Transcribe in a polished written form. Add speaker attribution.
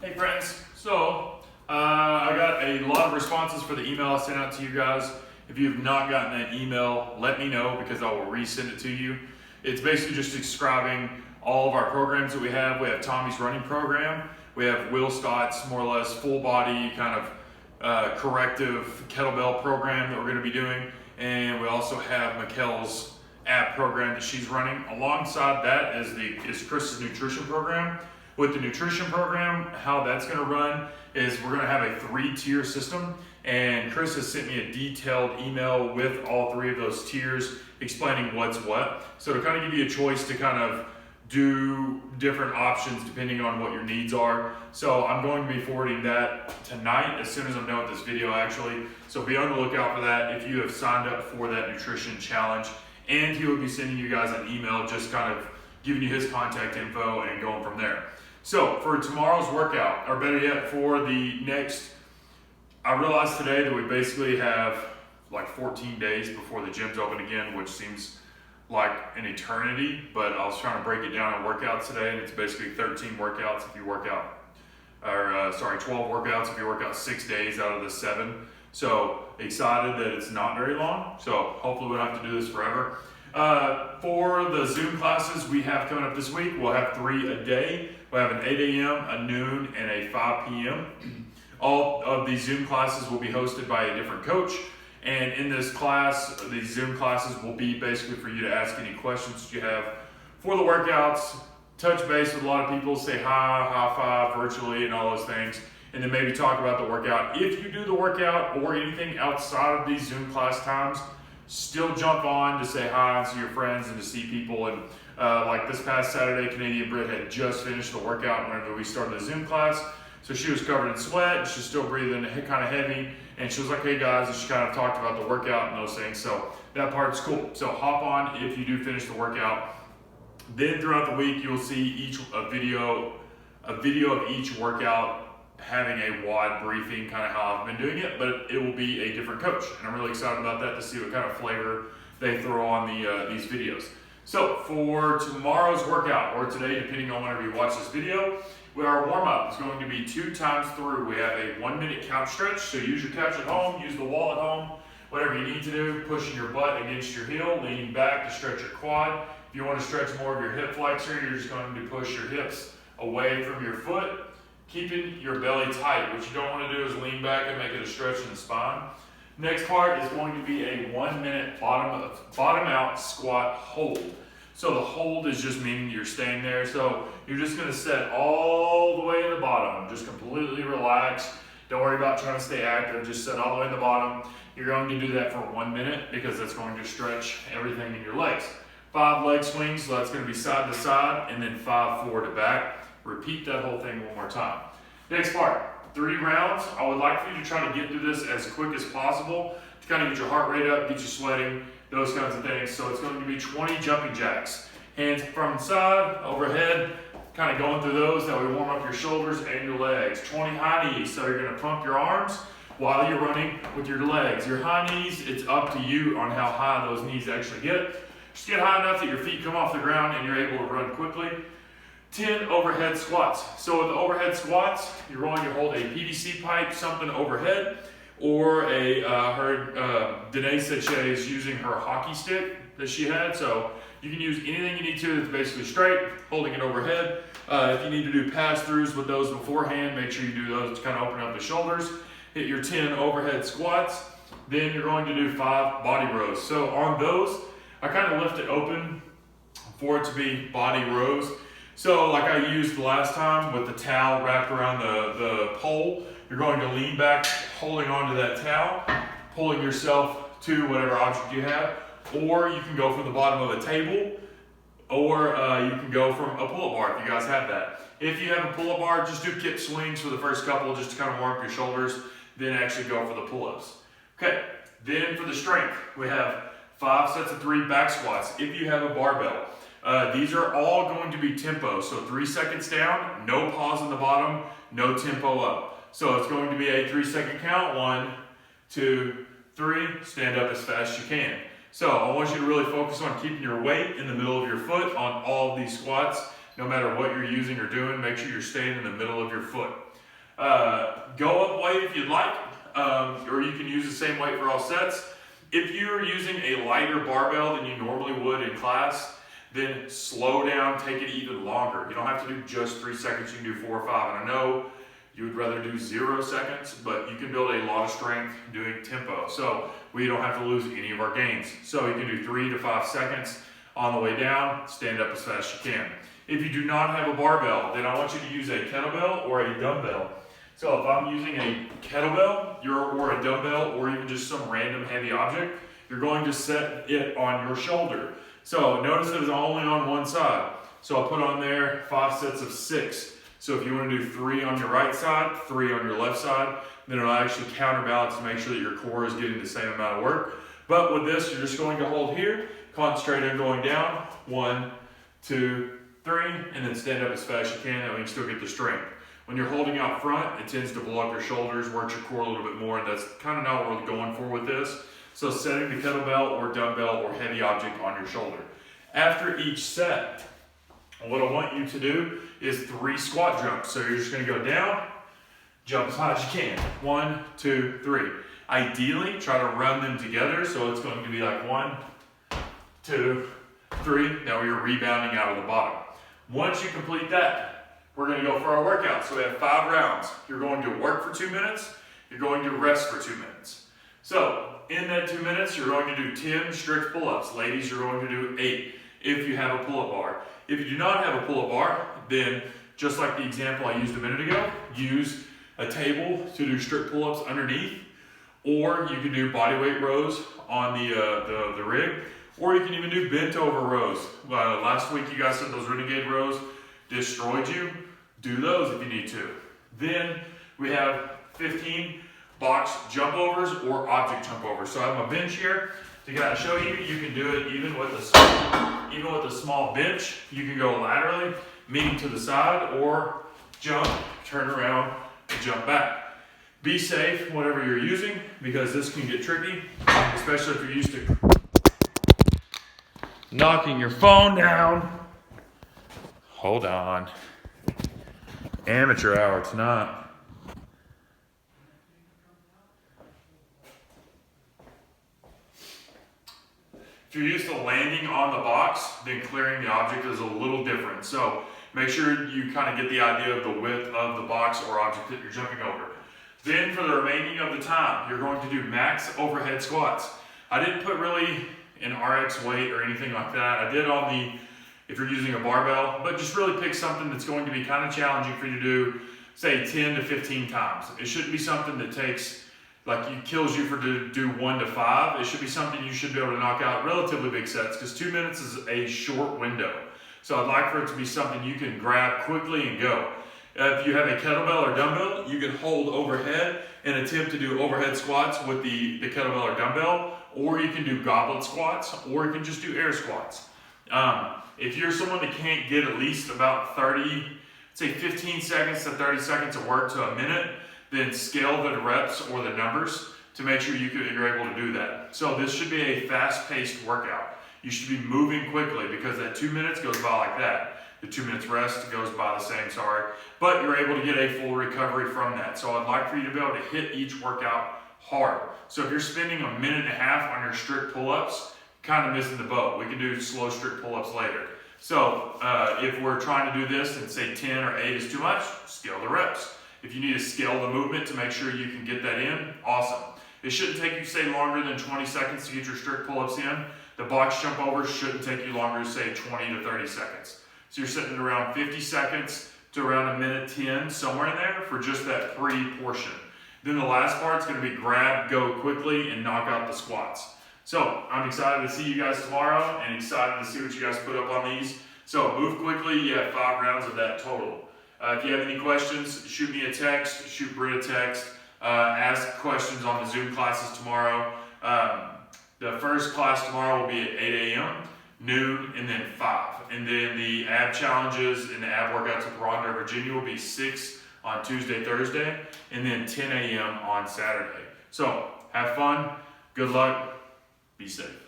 Speaker 1: Hey friends, I got a lot of responses for the email I sent out to you guys. If you have not gotten that email, let me know because I will resend it to you. It's basically just describing all of our programs that we have. We have Tommy's running program. We have Will Scott's more or less full body kind of corrective kettlebell program that we're going to be doing. And we also have Mikkel's ab program that she's running. Alongside that is Chris's nutrition program. With the nutrition program, how that's going to run is we're going to have a 3-tier system, and Chris has sent me a detailed email with all 3 of those tiers explaining what's what. So to kind of give you a choice to kind of do different options depending on what your needs are. So I'm going to be forwarding that tonight as soon as I'm done with this video actually. So be on the lookout for that if you have signed up for that nutrition challenge. And he will be sending you guys an email just kind of giving you his contact info and going from there. So for tomorrow's workout, or better yet, for the next, I realized today that we basically have like 14 days before the gym's open again, which seems like an eternity, but I was trying to break it down in workouts today, and it's basically 13 workouts if you work out, 12 workouts if you work out 6 days out of the 7. So excited that it's not very long, so hopefully we don't have to do this forever. For the Zoom classes we have coming up this week, we'll have 3 a day. We'll have an 8 a.m., a noon, and a 5 p.m. All of these Zoom classes will be hosted by a different coach. And in this class, these Zoom classes will be basically for you to ask any questions that you have for the workouts, touch base with a lot of people, say hi, high five virtually, and all those things. And then maybe talk about the workout. If you do the workout or anything outside of these Zoom class times, still jump on to say hi and see your friends and to see people. And like this past Saturday, Canadian Brit had just finished the workout whenever we started the Zoom class. So she was covered in sweat, and she's still breathing kind of heavy. And she was like, hey guys, and she kind of talked about the workout and those things. So that part's cool. So hop on if you do finish the workout. Then throughout the week, you'll see a video of each workout having a WOD briefing, kind of how I've been doing it, but it will be a different coach. And I'm really excited about that to see what kind of flavor they throw on these videos. So for tomorrow's workout, or today, depending on whenever you watch this video, our warm-up is going to be 2 times through. We have a 1-minute couch stretch, so use your couch at home, use the wall at home, whatever you need to do, pushing your butt against your heel, leaning back to stretch your quad. If you want to stretch more of your hip flexor, you're just going to push your hips away from your foot, keeping your belly tight. What you don't want to do is lean back and make it a stretch in the spine. Next part is going to be a 1-minute bottom out squat hold. So the hold is just meaning you're staying there. So you're just going to set all the way in the bottom, just completely relaxed. Don't worry about trying to stay active, just set all the way in the bottom. You're going to do that for 1 minute because that's going to stretch everything in your legs. 5 leg swings, so that's going to be side to side, and then 5 forward to back. Repeat that whole thing one more time. Next part, 3 rounds. I would like for you to try to get through this as quick as possible to kind of get your heart rate up, get you sweating, those kinds of things. So it's going to be 20 jumping jacks. Hands from side, overhead, kind of going through those. That will warm up your shoulders and your legs. 20 high knees, so you're going to pump your arms while you're running with your legs. Your high knees, it's up to you on how high those knees actually get. Just get high enough that your feet come off the ground and you're able to run quickly. 10 overhead squats. So with the overhead squats, you're going to hold a PVC pipe, something overhead, or I heard Danae said she is using her hockey stick that she had. So you can use anything you need to that's basically straight, holding it overhead. If you need to do pass-throughs with those beforehand, make sure you do those to kind of open up the shoulders. Hit your 10 overhead squats. Then you're going to do 5 body rows. So on those, I kind of left it open for it to be body rows. So like I used the last time with the towel wrapped around the pole, you're going to lean back, holding onto that towel, pulling yourself to whatever object you have, or you can go from the bottom of a table, or you can go from a pull-up bar if you guys have that. If you have a pull-up bar, just do kip swings for the first couple just to kind of warm up your shoulders, then actually go for the pull-ups. Okay, then for the strength, we have 5 sets of 3 back squats if you have a barbell. These are all going to be tempo, so 3 seconds down, no pause in the bottom, no tempo up. So it's going to be a 3-second count, 1, 2, 3, stand up as fast as you can. So I want you to really focus on keeping your weight in the middle of your foot on all of these squats. No matter what you're using or doing, make sure you're staying in the middle of your foot. Go up weight if you'd like, or you can use the same weight for all sets. If you're using a lighter barbell than you normally would in class, then slow down, take it even longer. You don't have to do just 3 seconds, you can do 4 or 5. And I know you would rather do 0 seconds, but you can build a lot of strength doing tempo. So we don't have to lose any of our gains. So you can do 3 to 5 seconds on the way down, stand up as fast as you can. If you do not have a barbell, then I want you to use a kettlebell or a dumbbell. So if I'm using a kettlebell or a dumbbell or even just some random heavy object, you're going to set it on your shoulder. So notice that it's only on one side. So I'll put on there 5 sets of 6. So if you want to do 3 on your right side, 3 on your left side, then it'll actually counterbalance to make sure that your core is getting the same amount of work. But with this, you're just going to hold here, concentrate on going down, 1, 2, 3, and then stand up as fast as you can, and you can still get the strength. When you're holding out front, it tends to blow up your shoulders, works your core a little bit more, and that's kind of not what we're going for with this. So setting the kettlebell or dumbbell or heavy object on your shoulder. After each set, what I want you to do is 3 squat jumps. So you're just gonna go down, jump as high as you can. 1, 2, 3. Ideally, try to run them together. So it's going to be like 1, 2, 3. Now you're rebounding out of the bottom. Once you complete that, we're gonna go for our workout. So we have 5 rounds. You're going to work for 2 minutes. You're going to rest for 2 minutes. So in that 2 minutes, you're going to do 10 strict pull-ups. Ladies, you're going to do 8 if you have a pull-up bar. If you do not have a pull-up bar, then just like the example I used a minute ago, use a table to do strict pull-ups underneath, or you can do bodyweight rows on the rig, or you can even do bent over rows. Last week you guys said those renegade rows destroyed you. Do those if you need to. Then we have 15 box jump overs or object jump overs. So I have my bench here to kind of show you. You can do it even with a small bench. You can go laterally, meaning to the side, or jump, turn around, and jump back. Be safe whatever you're using, because this can get tricky, especially if you're used to knocking your phone down. Hold on. Amateur hour tonight. If you're used to landing on the box, then clearing the object is a little different. So make sure you kind of get the idea of the width of the box or object that you're jumping over. Then for the remaining of the time, you're going to do max overhead squats. I didn't put really an RX weight or anything like that. I did on the, if you're using a barbell, but just really pick something that's going to be kind of challenging for you to do, say 10 to 15 times. It shouldn't be something that takes, like it kills you for to do 1 to 5. It should be something you should be able to knock out relatively big sets, because 2 minutes is a short window. So I'd like for it to be something you can grab quickly and go. If you have a kettlebell or dumbbell, you can hold overhead and attempt to do overhead squats with the kettlebell or dumbbell, or you can do goblet squats, or you can just do air squats. If you're someone that can't get at least about 15 seconds to 30 seconds of work to a minute, then scale the reps or the numbers to make sure you're able to do that. So this should be a fast-paced workout. You should be moving quickly, because that 2 minutes goes by like that. The 2 minutes rest goes by the same, but you're able to get a full recovery from that. So I'd like for you to be able to hit each workout hard. So if you're spending a minute and a half on your strict pull-ups, kind of missing the boat. We can do slow strict pull-ups later. So if we're trying to do this and say 10 or 8 is too much, scale the reps. If you need to scale the movement to make sure you can get that in, awesome. It shouldn't take you, say, longer than 20 seconds to get your strict pull-ups in. The box jump overs shouldn't take you longer than, say, 20 to 30 seconds. So you're sitting at around 50 seconds to around a minute 10, somewhere in there, for just that pre-portion. Then the last part's gonna be grab, go quickly, and knock out the squats. So I'm excited to see you guys tomorrow, and excited to see what you guys put up on these. So move quickly. You have 5 rounds of that total. If you have any questions, shoot me a text, shoot Britt a text, ask questions on the Zoom classes tomorrow. The first class tomorrow will be at 8 a.m., noon, and then 5. And then the ab challenges and the ab workouts with Rhonda, Virginia will be 6 on Tuesday, Thursday, and then 10 a.m. on Saturday. So have fun, good luck, be safe.